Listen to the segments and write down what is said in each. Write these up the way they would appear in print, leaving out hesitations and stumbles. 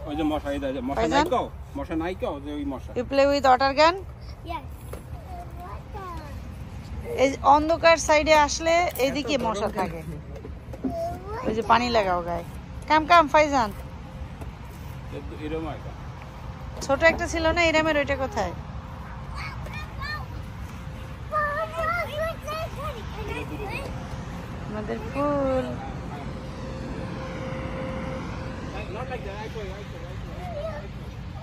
ওই যে মশা এই যে মশা নাই কও মশা নাই কও যে ওই মশা You play with water gun? Yes. এই অন্ধকার সাইডে আসলে এইদিকে মশা থাকে ওই যে পানি লাগাও গায়ে কাম কাম ফাইজান এরকম একটা ছোট একটা ছিল না ইরামের ওইটা কোথায় আমাদের ফুল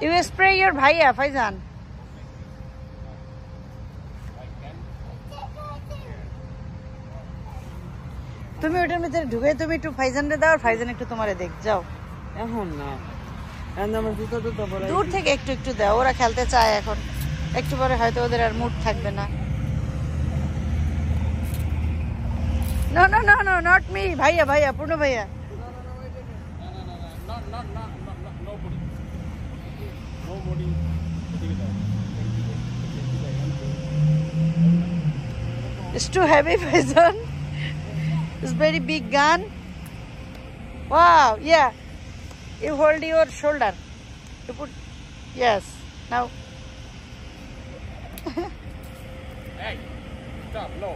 You spray your bhaiya Faizan তুমি ওটার ভিতরে ঢুকে তুমি একটু ফাইজানরে দাও আর ফাইজান একটু তোমারে দেখ যাও এখন না এখন আমার জুতো জুতো পরে দূর থেকে একটু একটু দাও ওরা খেলতে চায় এখন একটু পরে হয়তো ওদের আর মুড থাকবে না No, no, no, no, not me. Bhaiya, bhaiya, Purno bhaiya. Nobody. It's too heavy, Faizan. It's very big gun. Wow, yeah. You hold your shoulder. You put, yes. Now. Hey, stop, no.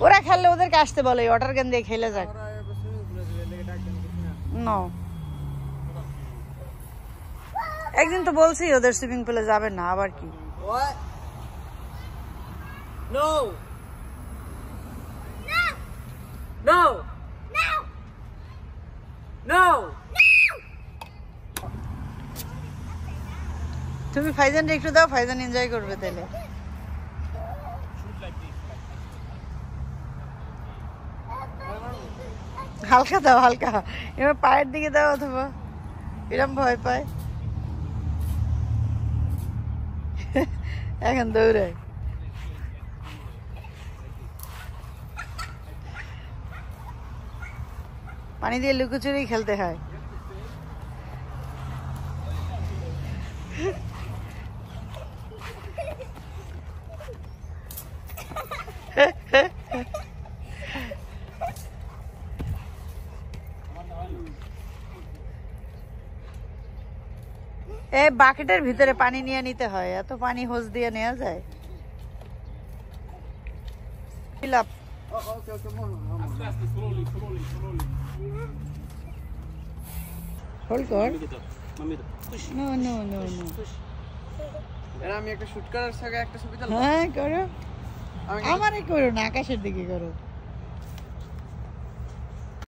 ওরা খেললে ওদেরকে আসতে বলে water গান দিয়ে খেলে যাক no একদিন তো বলছি ওদের সুইমিং পুলে যাবেন না আবার কি নো নো নো তুমি ফাইজান একটু দাও ফাইজান এনজয় করবে তাহলে হালকা দাও হালকা এবার পায়ের দিকে দাও অথবা এরম ভয় পায় এখন দৌড়ায় পানি দিয়ে লুকোচুরি খেলতে হয় এই বাকেটের ভিতরে পানি নিয়ে নিতে হয় এত পানি হোস দিয়ে নেওয়া যায় fill up hold কর no no no no এর আমি একটা শুট করার আগে একটা ছবি তুলবো হ্যাঁ করো আমারে করো না আকাশের দিকে করো